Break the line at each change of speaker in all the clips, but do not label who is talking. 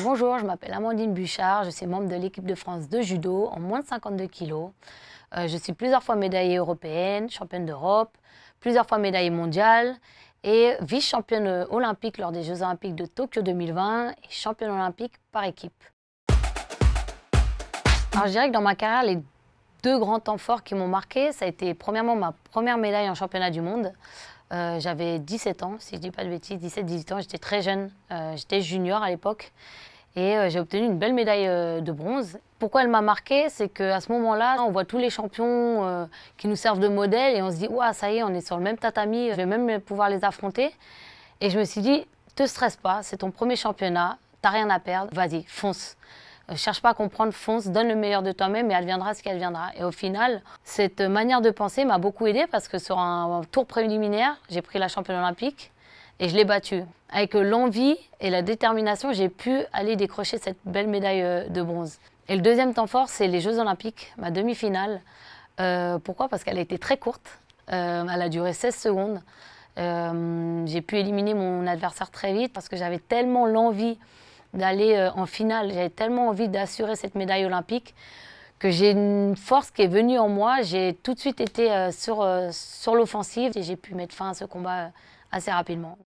Bonjour, je m'appelle Amandine Buchard, je suis membre de l'équipe de France de judo en moins de 52 kilos. Je suis plusieurs fois médaillée européenne, championne d'Europe, plusieurs fois médaillée mondiale et vice-championne olympique lors des Jeux olympiques de Tokyo 2020 et championne olympique par équipe. Alors je dirais que dans ma carrière, les deux grands temps forts qui m'ont marqué, ça a été premièrement ma première médaille en championnat du monde. J'avais 17 ans, si je ne dis pas de bêtises, 17-18 ans, j'étais très jeune, j'étais junior à l'époque et j'ai obtenu une belle médaille de bronze. Pourquoi elle m'a marquée, c'est qu'à ce moment-là, on voit tous les champions qui nous servent de modèle et on se dit « Ouah, ça y est, on est sur le même tatami, je vais même pouvoir les affronter ». Et je me suis dit « Te stresse pas, c'est ton premier championnat, t'as rien à perdre, vas-y, fonce ». Cherche pas à comprendre, fonce, donne le meilleur de toi-même et adviendra ce qu'elle viendra. Et au final, cette manière de penser m'a beaucoup aidée parce que sur un tour préliminaire, j'ai pris la championne olympique et je l'ai battue. Avec l'envie et la détermination, j'ai pu aller décrocher cette belle médaille de bronze. Et le deuxième temps fort, c'est les Jeux olympiques, ma demi-finale. Pourquoi? Parce qu'elle a été très courte, elle a duré 16 secondes. J'ai pu éliminer mon adversaire très vite parce que j'avais tellement l'envie d'aller en finale. J'avais tellement envie d'assurer cette médaille olympique que j'ai une force qui est venue en moi. J'ai tout de suite été sur l'offensive et j'ai pu mettre fin à ce combat assez rapidement.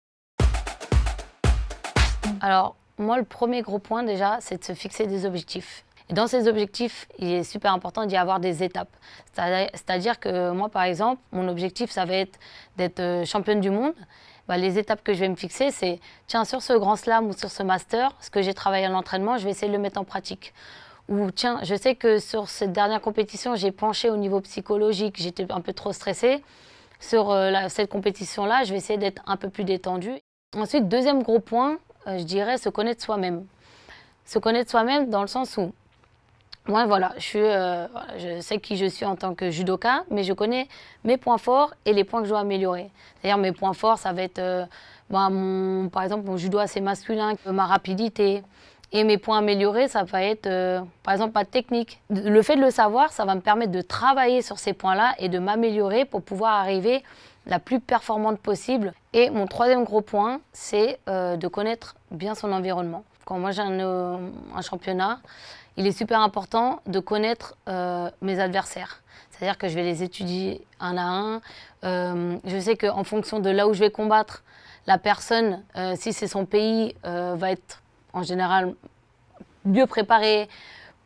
Alors, moi, le premier gros point déjà, c'est de se fixer des objectifs. Et dans ces objectifs, il est super important d'y avoir des étapes. C'est-à-dire que moi, par exemple, mon objectif, ça va être d'être championne du monde. Les étapes que je vais me fixer, c'est tiens, sur ce grand slam ou sur ce master, ce que j'ai travaillé à l'entraînement, je vais essayer de le mettre en pratique. Ou tiens, je sais que sur cette dernière compétition, j'ai penché au niveau psychologique, j'étais un peu trop stressée. Sur cette compétition-là, je vais essayer d'être un peu plus détendue. Ensuite, deuxième gros point, je dirais se connaître soi-même. Se connaître soi-même dans le sens où moi, voilà, je sais qui je suis en tant que judoka, mais je connais mes points forts et les points que je dois améliorer. C'est-à-dire mes points forts, ça va être, par exemple, mon judo assez masculin, ma rapidité. Et mes points améliorés, ça va être, par exemple, ma technique. Le fait de le savoir, ça va me permettre de travailler sur ces points-là et de m'améliorer pour pouvoir arriver la plus performante possible. Et mon troisième gros point, c'est de connaître bien son environnement. Quand moi j'ai un championnat, il est super important de connaître mes adversaires. C'est-à-dire que je vais les étudier un à un. Je sais qu'en fonction de là où je vais combattre, la personne, si c'est son pays, va être en général mieux préparée,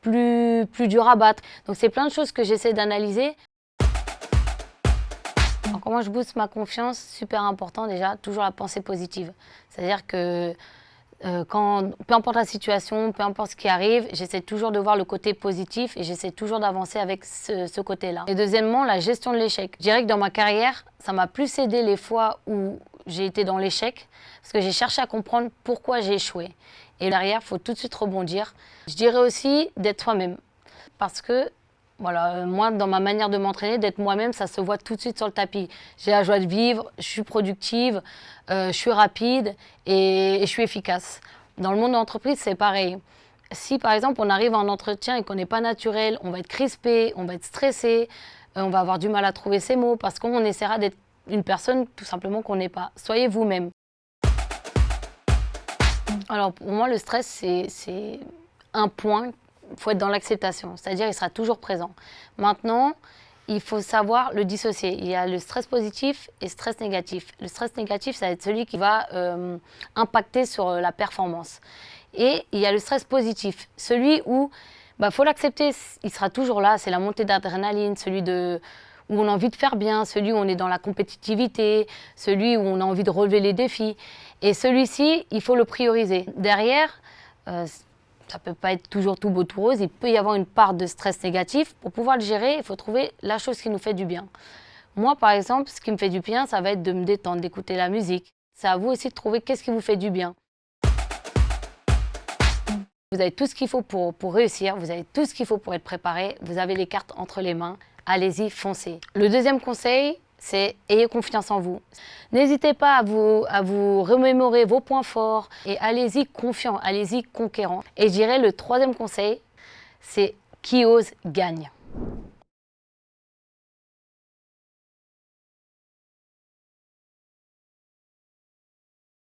plus dur à battre. Donc c'est plein de choses que j'essaie d'analyser. Comment je booste ma confiance? Super important déjà, toujours la pensée positive. C'est-à-dire que peu importe la situation, peu importe ce qui arrive, j'essaie toujours de voir le côté positif et j'essaie toujours d'avancer avec ce côté-là. Et deuxièmement, la gestion de l'échec. Je dirais que dans ma carrière, ça m'a plus aidé les fois où j'ai été dans l'échec parce que j'ai cherché à comprendre pourquoi j'ai échoué. Et derrière, il faut tout de suite rebondir. Je dirais aussi d'être soi-même parce que voilà, moi, dans ma manière de m'entraîner, d'être moi-même, ça se voit tout de suite sur le tapis. J'ai la joie de vivre, je suis productive, je suis rapide et je suis efficace. Dans le monde de l'entreprise, c'est pareil. Si, par exemple, on arrive à un entretien et qu'on n'est pas naturel, on va être crispé, on va être stressé, on va avoir du mal à trouver ses mots parce qu'on essaiera d'être une personne tout simplement qu'on n'est pas. Soyez vous-même. Alors, pour moi, le stress, c'est un point. Il faut être dans l'acceptation, c'est-à-dire il sera toujours présent. Maintenant, il faut savoir le dissocier. Il y a le stress positif et le stress négatif. Le stress négatif, ça va être celui qui va impacter sur la performance. Et il y a le stress positif, celui où faut l'accepter, il sera toujours là, c'est la montée d'adrénaline, celui où on a envie de faire bien, celui où on est dans la compétitivité, celui où on a envie de relever les défis. Et celui-ci, il faut le prioriser. Derrière, ça ne peut pas être toujours tout beau, tout rose. Il peut y avoir une part de stress négatif. Pour pouvoir le gérer, il faut trouver la chose qui nous fait du bien. Moi, par exemple, ce qui me fait du bien, ça va être de me détendre, d'écouter la musique. C'est à vous aussi de trouver qu'est-ce qui vous fait du bien. Vous avez tout ce qu'il faut pour réussir. Vous avez tout ce qu'il faut pour être préparé. Vous avez les cartes entre les mains. Allez-y, foncez. Le deuxième conseil, c'est ayez confiance en vous. N'hésitez pas à vous remémorer vos points forts et allez-y confiant, allez-y conquérant. Et je dirais le troisième conseil, c'est qui ose gagne.